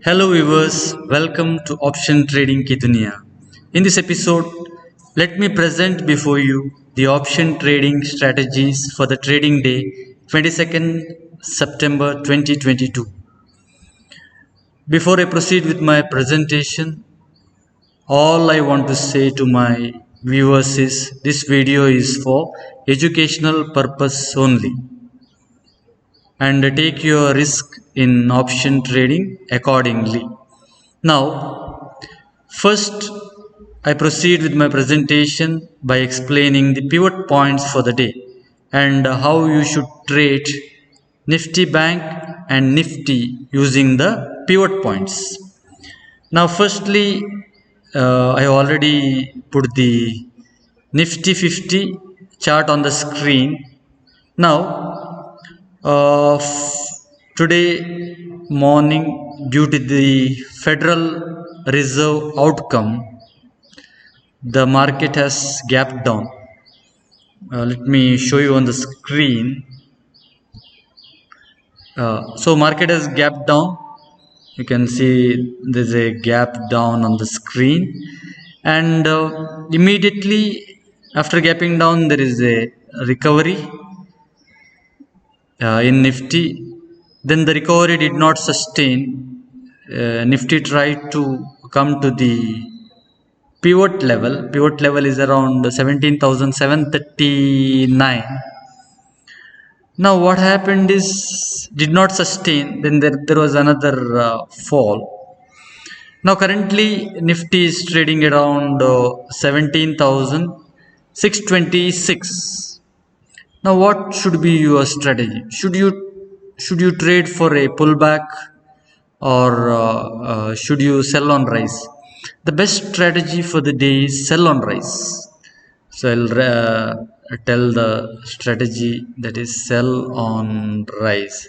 Hello viewers, welcome to Option Trading की Duniya. In this episode, let me present before you the option trading strategies for the trading day 22nd September 2022. Before I proceed with my presentation, all I want to say to my viewers is this video is for educational purpose only, and take your risk in option trading accordingly. Now, first, I proceed with my presentation by explaining the pivot points for the day and how you should trade Nifty Bank and Nifty using the pivot points. Now, firstly, I already put the Nifty 50 chart on the screen. Now, today morning, due to the Federal Reserve outcome, the market has gapped down. Let me show you on the screen. So market has gapped down. You can see there's a gap down on the screen, and immediately after gapping down there is a recovery in Nifty. Then the recovery did not sustain. Nifty tried to come to the pivot level is around 17,739. Now what happened is did not sustain, then there was another fall. Now currently Nifty is trading around 17,626. Now what should be your strategy? Should you trade for a pullback, or should you sell on rise? The best strategy for the day is sell on rise. So I'll tell the strategy, that is sell on rise.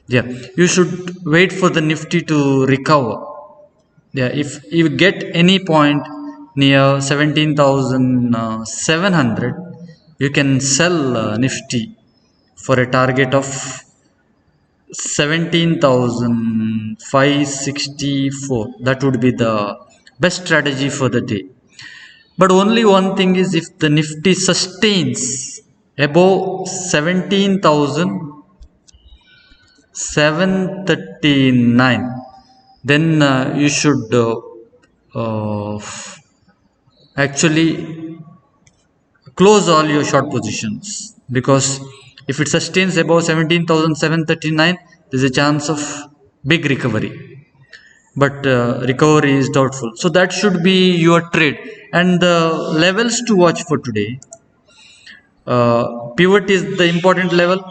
Yeah, you should wait for the Nifty to recover. Yeah, if you get any point near 17,700, you can sell Nifty for a target of 17,564. That would be the best strategy for the day. But only one thing is, if the Nifty sustains above 17,739, then you should actually close all your short positions, because if it sustains above 17,739, there is a chance of big recovery, but recovery is doubtful. So that should be your trade. And the levels to watch for today, pivot is the important level.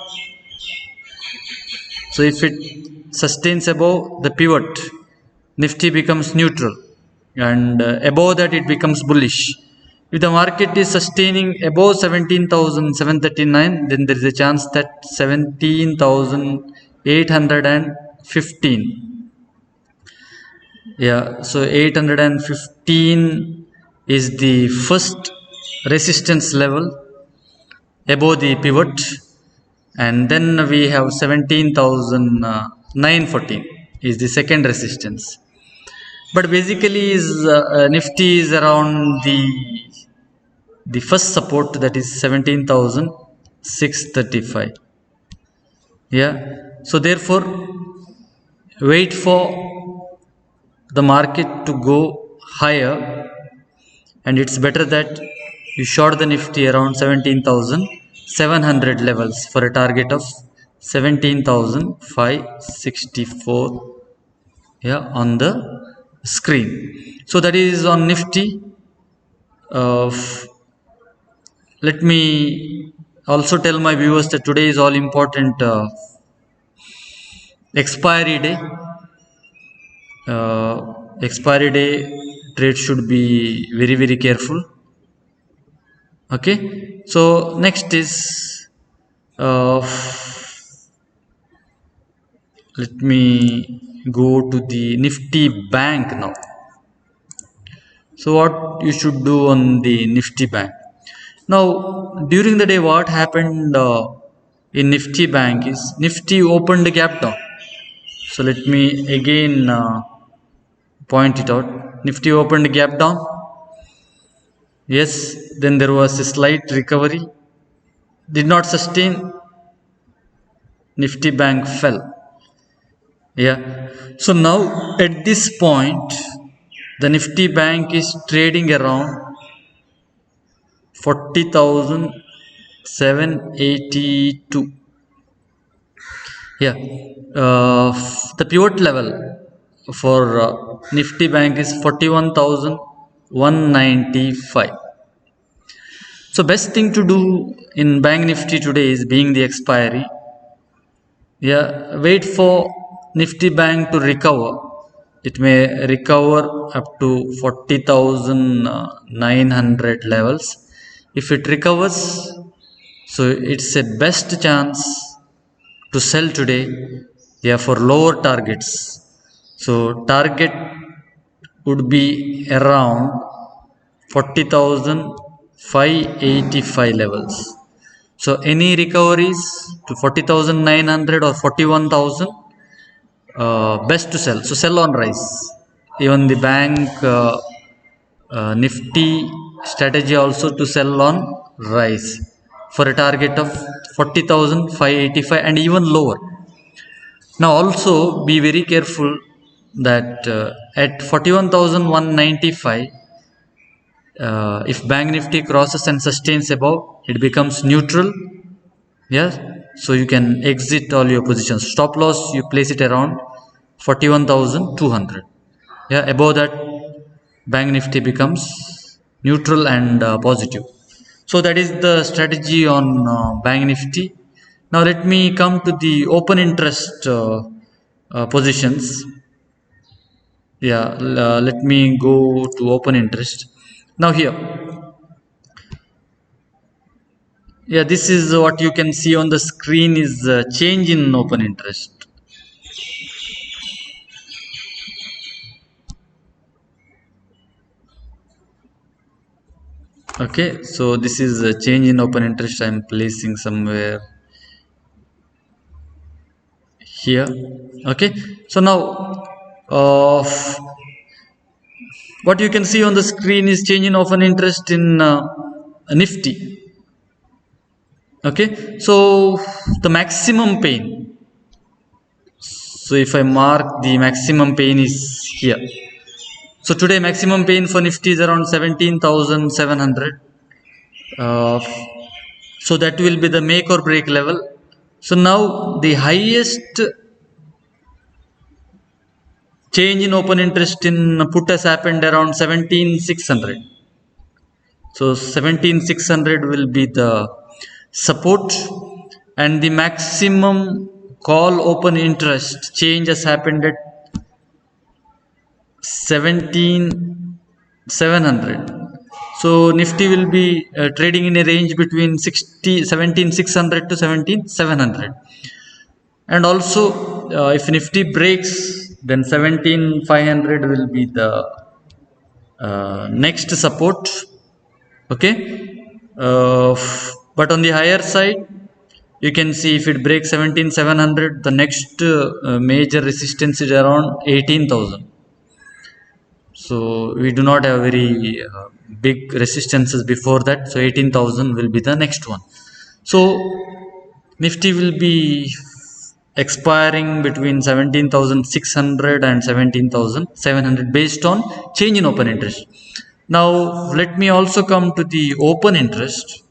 So if it sustains above the pivot, Nifty becomes neutral, and above that it becomes bullish. If the market is sustaining above 17,739, then there is a chance that 17,815. Yeah, so 815 is the first resistance level above the pivot, and then we have 17,914 is the second resistance. But basically is Nifty is around the first support, that is 17,635. Yeah, so therefore wait for the market to go higher, and it's better that you short the Nifty around 17,700 levels for a target of 17,564, yeah, on the screen. So that is on Nifty. Let me also tell my viewers that today is all important expiry day. Expiry day trade should be very careful. Okay, so next is let me go to the Nifty Bank now. So what you should do on the Nifty Bank? Now during the day, what happened in Nifty Bank is Nifty opened a gap down. So let me again point it out. Nifty opened gap down. Yes, then there was a slight recovery, did not sustain. Nifty Bank fell. Yeah, so now at this point the Nifty Bank is trading around 40,782. Yeah, the pivot level for Nifty Bank is 41,195. So best thing to do in Bank Nifty today is, being the expiry, yeah, wait for Nifty Bank to recover. It may recover up to 40,900 levels. If it recovers, so it's a best chance to sell today, yeah, for lower targets. So target would be around 40,585 levels. So any recoveries to 40,900 or 41,000, best to sell. So sell on rise. Even the bank Nifty strategy also to sell on rise for a target of 40,585 and even lower. Now also be very careful that at 41,195, if Bank Nifty crosses and sustains above, it becomes neutral. Yeah, so you can exit all your positions. Stop loss you place it around 41,200. Yeah, above that Bank Nifty becomes neutral and positive. So that is the strategy on Bank Nifty. Now let me come to the open interest positions. Yeah, let me go to open interest. Now here, yeah, this is what you can see on the screen is change in open interest. Okay, so this is a change in open interest. I am placing somewhere here. Okay, so now what you can see on the screen is change in open interest in Nifty. Okay, so the maximum pain. So if I mark, the maximum pain is here. So today maximum pain for Nifty is around 17,700. Uh, so that will be the make or break level. So now the highest change in open interest in put has happened around 17,600. So 17,600 will be the support, and the maximum call open interest change has happened at 17,700. So Nifty will be trading in a range between 17,600 to 17,700. And also if Nifty breaks, then 17,500 will be the next support. Okay, but on the higher side, you can see if it breaks 17,700, the next major resistance is around 18,000. So we do not have very big resistances before that. So 18,000 will be the next one. So Nifty will be expiring between 17,600 and 17,700 based on change in open interest. Now let me also come to the open interest.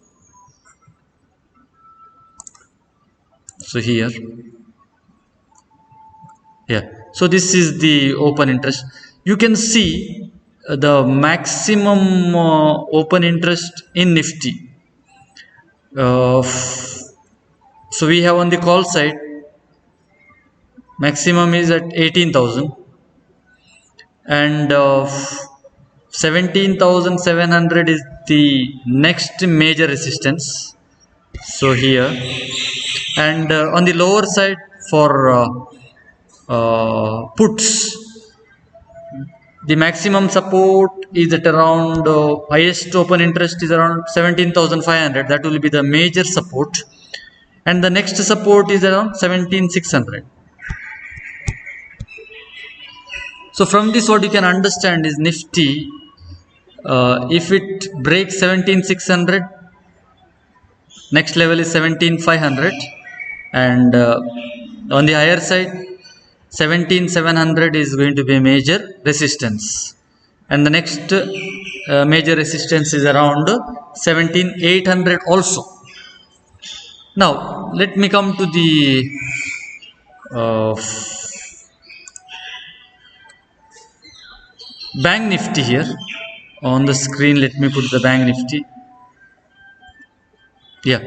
So here, yeah, so this is the open interest. You can see the maximum open interest in Nifty. So we have on the call side, maximum is at 18,000, and 17,700 is the next major resistance. So here, and on the lower side for puts, the maximum support is at around highest open interest is around 17,500. That will be the major support, and the next support is around 17,600. So from this what you can understand is Nifty, if it breaks 17,600, next level is 17,500, and on the higher side 17,700 is going to be a major resistance, and the next major resistance is around 17,800 also. Now let me come to the Bank Nifty here on the screen. Let me put the Bank Nifty. Yeah,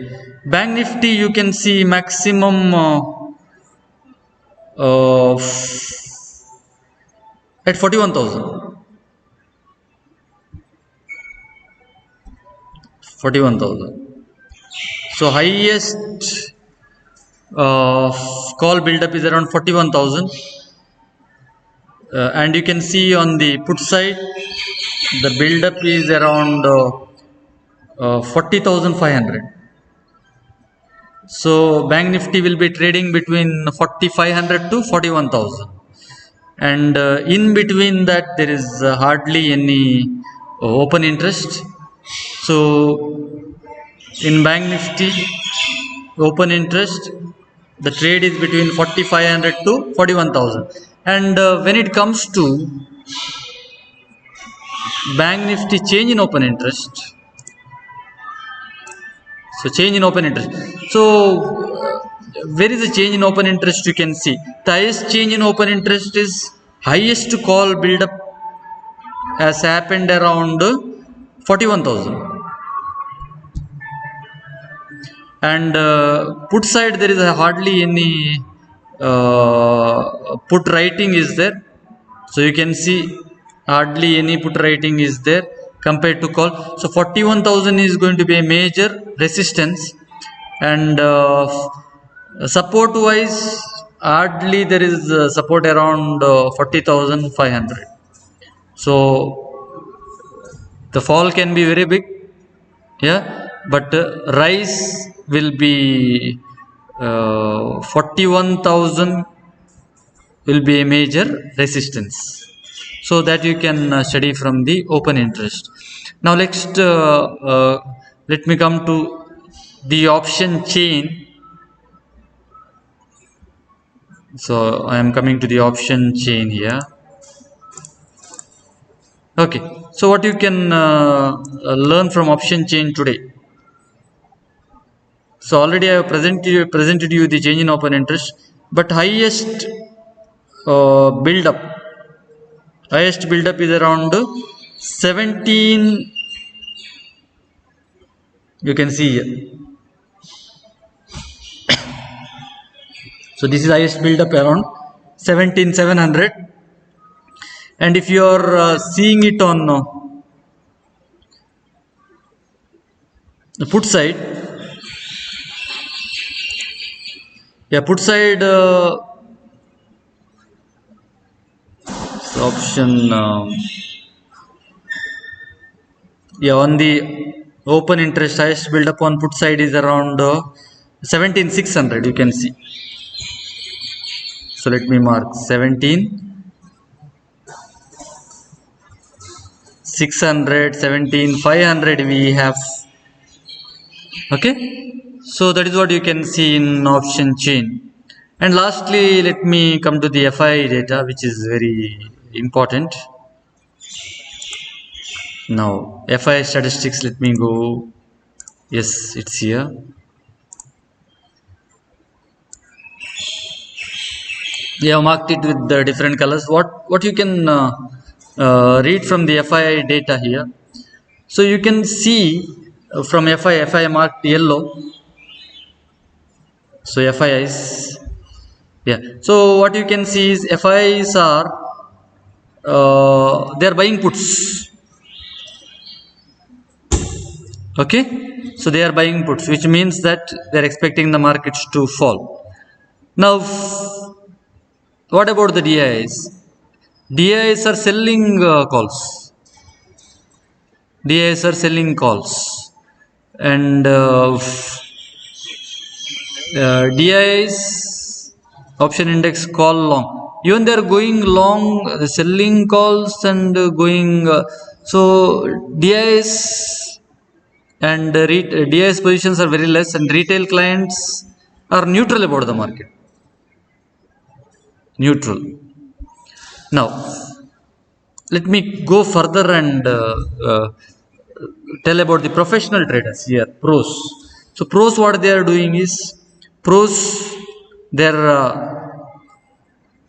Bank Nifty, you can see maximum at 41,000. 41,000. So highest call build-up is around 41,000, and you can see on the put side the build-up is around 40,500. So Bank Nifty will be trading between 4,500 to 41,000, and in between that there is hardly any open interest. So in Bank Nifty, open interest, the trade is between 4,500 to 41,000, and when it comes to Bank Nifty change in open interest, so change in open interest, so where is the change in open interest? You can see the highest change in open interest is highest call build up has happened around 41,000, and put side there is hardly any put writing is there. So you can see hardly any put writing is there compared to call. So 41,000 is going to be a major resistance, and support wise hardly there is support around 40,500. So the fall can be very big, yeah, but rise will be 41,000 will be a major resistance. So that you can study from the open interest. Now next let me come to the option chain. So I am coming to the option chain here. Okay, so what you can learn from option chain today? So already I have presented you the change in open interest, but highest build up is around 17. You can see here. So this is highest build up around 17,700, and if you are seeing it on the put side, yeah, put side option yeah, on the open interest highest build up on put side is around 17,600. You can see. So let me mark 17,600, 17,500 we have. Okay, so that is what you can see in option chain. And lastly, let me come to the FI data, which is very important. Now FI statistics, let me go. Yes, it's here. Yeah, marked it with the different colors. What you can read from the FI data here. So you can see from FI marked yellow. So FIs, yeah. So what you can see is FIs are they are buying puts. Okay, so they are buying puts, which means that they are expecting the markets to fall. Now, what about the DIs? DIs are selling calls. DIs are selling calls, and DIs option index call long. Even they are going long, selling calls and going. So DIS and DIS positions are very less, and retail clients are neutral about the market. Neutral. Now, let me go further and tell about the professional traders here, pros. So pros, what they are doing is, pros, their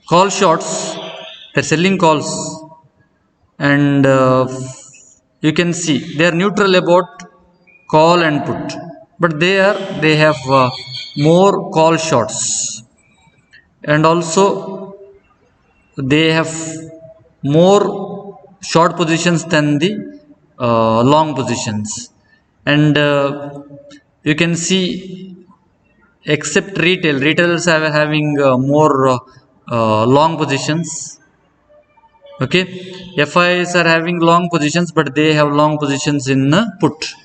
call shots, they're selling calls, and you can see they are neutral about call and put, but they have more call shots, and also they have more short positions than the long positions, and you can see, except retailers are having more long positions. Okay, FIs are having long positions, but they have long positions in put.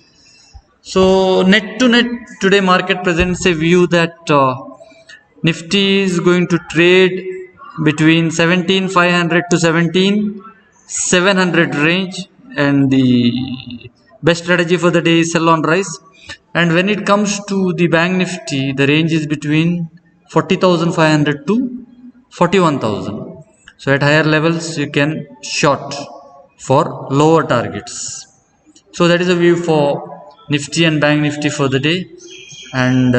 So net to net, today market presents a view that Nifty is going to trade between 17,500 to 17,700 range, and the best strategy for the day is sell on rise. And when it comes to the Bank Nifty, the range is between 40,500 to 41,000. So at higher levels you can short for lower targets. So that is a view for Nifty and Bank Nifty for the day. And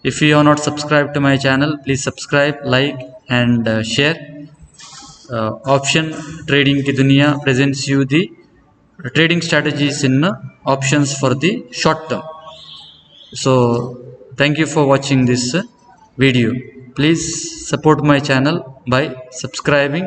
if you are not subscribed to my channel, please subscribe, like, and share. Option trading ki Duniya presents you the trading strategies in options for the short term. So thank you for watching this video. Please support my channel by subscribing